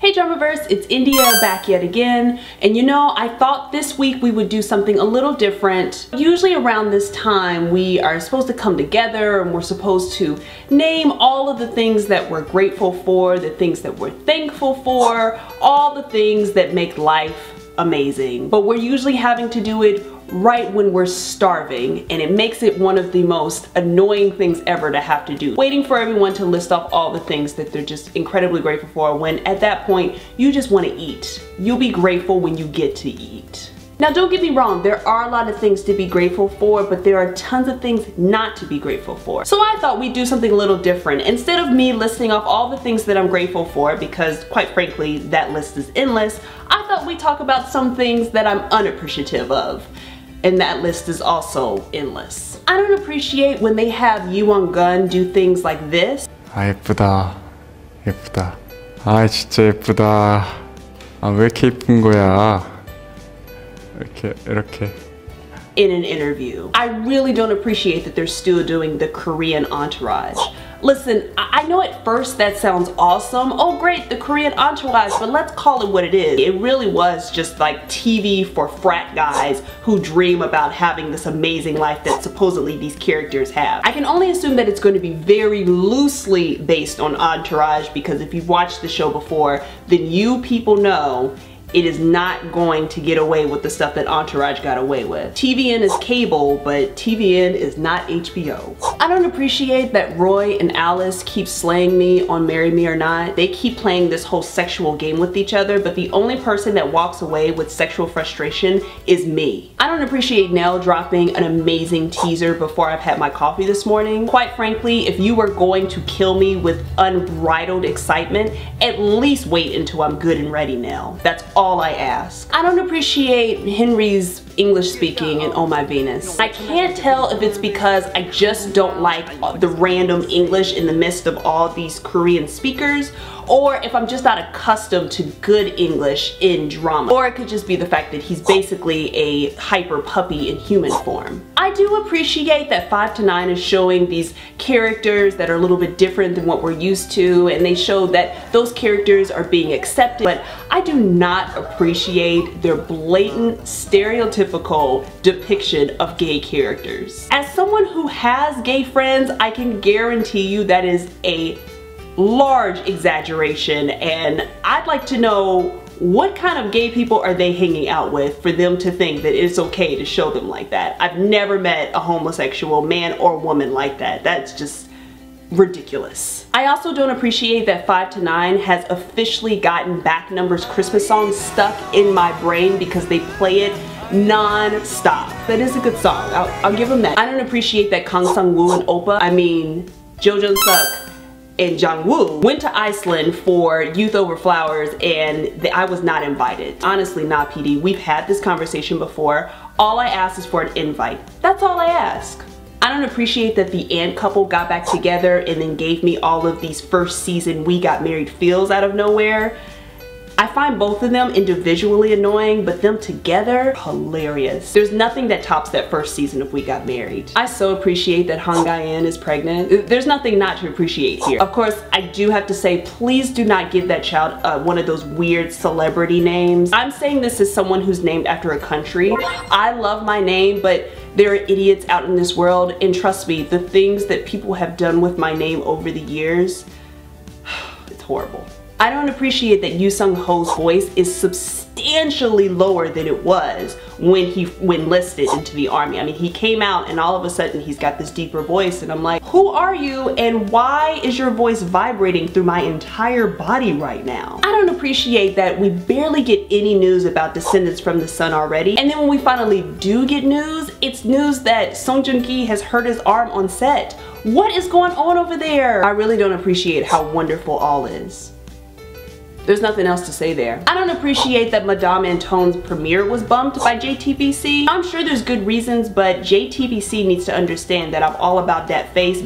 Hey Dramaverse, it's India back yet again, and you know, I thought this week we would do something a little different. Usually around this time we are supposed to come together and we're supposed to name all of the things that we're grateful for, the things that we're thankful for, all the things that make life amazing. But we're usually having to do it right when we're starving, and it makes it one of the most annoying things ever to have to do. Waiting for everyone to list off all the things that they're just incredibly grateful for, when at that point you just want to eat. You'll be grateful when you get to eat. Now don't get me wrong, there are a lot of things to be grateful for, but there are tons of things not to be grateful for. So I thought we'd do something a little different. Instead of me listing off all the things that I'm grateful for, because quite frankly that list is endless, I thought we'd talk about some things that I'm unappreciative of. And that list is also endless. I don't appreciate when they have Lee Won Geun do things like this. 아 예쁘다 예쁘다 아 진짜 예쁘다 아 왜 이렇게 예쁜 거야 이렇게 In an interview. I really don't appreciate that they're still doing the Korean entourage. Listen, I know at first that sounds awesome. Oh great, the Korean entourage, but let's call it what it is. It really was just like TV for frat guys who dream about having this amazing life that supposedly these characters have. I can only assume that it's going to be very loosely based on Entourage, because if you've watched the show before, then you people know it is not going to get away with the stuff that Entourage got away with. TVN is cable, but TVN is not HBO. I don't appreciate that Roy and Alice keep slaying me on Marry Me or Not. They keep playing this whole sexual game with each other, but the only person that walks away with sexual frustration is me. I don't appreciate Nell dropping an amazing teaser before I've had my coffee this morning. Quite frankly, if you were going to kill me with unbridled excitement, at least wait until I'm good and ready, Nell. That's all I ask. I don't appreciate Henry's English speaking in Oh My Venus. I can't tell if it's because I just don't like the random English in the midst of all these Korean speakers, or if I'm just not accustomed to good English in drama. Or it could just be the fact that he's basically a hyper puppy in human form. I do appreciate that 5 to 9 is showing these characters that are a little bit different than what we're used to, and they show that those characters are being accepted, but I do not appreciate their blatant, stereotypical depiction of gay characters. As someone who has gay friends, I can guarantee you that is a large exaggeration, and I'd like to know what kind of gay people are they hanging out with for them to think that it's okay to show them like that. I've never met a homosexual man or woman like that. That's just ridiculous. I also don't appreciate that 5 to 9 has officially gotten Back Numbers Christmas song stuck in my brain because they play it non-stop. That is a good song. I'll give them that. I don't appreciate that Kang Sang-woo and Jo Jun-suk and Jang-woo went to Iceland for Youth Over Flowers, and I was not invited. Honestly, not PD. We've had this conversation before. All I ask is for an invite. That's all I ask. I don't appreciate that the Ant couple got back together and then gave me all of these first season We Got Married feels out of nowhere. I find both of them individually annoying, but them together, hilarious. There's nothing that tops that first season of We Got Married. I so appreciate that Hong Ga-in is pregnant. There's nothing not to appreciate here. Of course, I do have to say, please do not give that child one of those weird celebrity names. I'm saying this as someone who's named after a country. I love my name, but there are idiots out in this world, and trust me, the things that people have done with my name over the years, it's horrible. I don't appreciate that Yoo Sung-ho's voice is substantially lower than it was when he enlisted into the army. I mean, he came out and all of a sudden he's got this deeper voice, and I'm like, who are you and why is your voice vibrating through my entire body right now? I don't appreciate that we barely get any news about Descendants from the Sun already, and then when we finally do get news, it's news that Sung Joon has hurt his arm on set. What is going on over there? I really don't appreciate how wonderful all is. There's nothing else to say there. I don't appreciate that Madame Antone's premiere was bumped by JTBC. I'm sure there's good reasons, but JTBC needs to understand that I'm all about that face,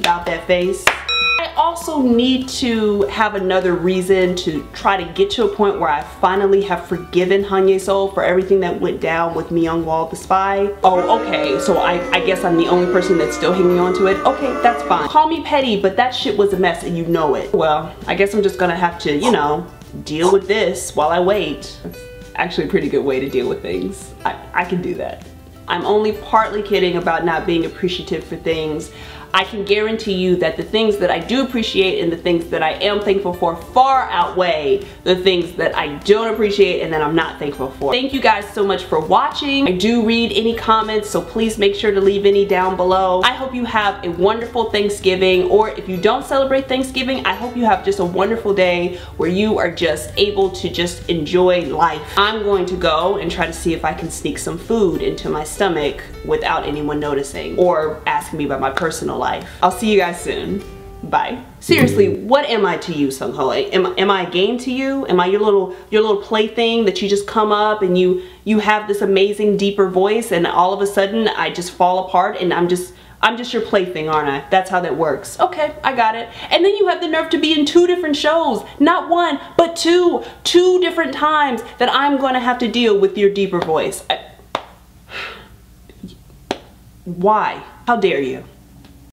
I also need to have another reason to try to get to a point where I finally have forgiven Han Ye-sol for everything that went down with Myung-wall the spy. Oh, okay, so I guess I'm the only person that's still hanging on to it. Okay, that's fine. Call me petty, but that shit was a mess and you know it. Well, I guess I'm just gonna have to, you know, deal with this while I wait. That's actually a pretty good way to deal with things. I can do that. I'm only partly kidding about not being appreciative for things. I can guarantee you that the things that I do appreciate and the things that I am thankful for far outweigh the things that I don't appreciate and that I'm not thankful for. Thank you guys so much for watching. I do read any comments, so please make sure to leave any down below. I hope you have a wonderful Thanksgiving, or if you don't celebrate Thanksgiving, I hope you have just a wonderful day where you are just able to just enjoy life. I'm going to go and try to see if I can sneak some food into my stomach without anyone noticing or asking me about my personal life. I'll see you guys soon. Bye. Seriously, what am I to you, Sung Ho? Am I a game to you? Am I your little plaything that you just come up and you have this amazing deeper voice and all of a sudden I just fall apart and I'm just your plaything, aren't I? That's how that works. Okay, I got it. And then you have the nerve to be in 2 different shows. Not 1, but 2. 2 different times that I'm gonna have to deal with your deeper voice. Why? How dare you?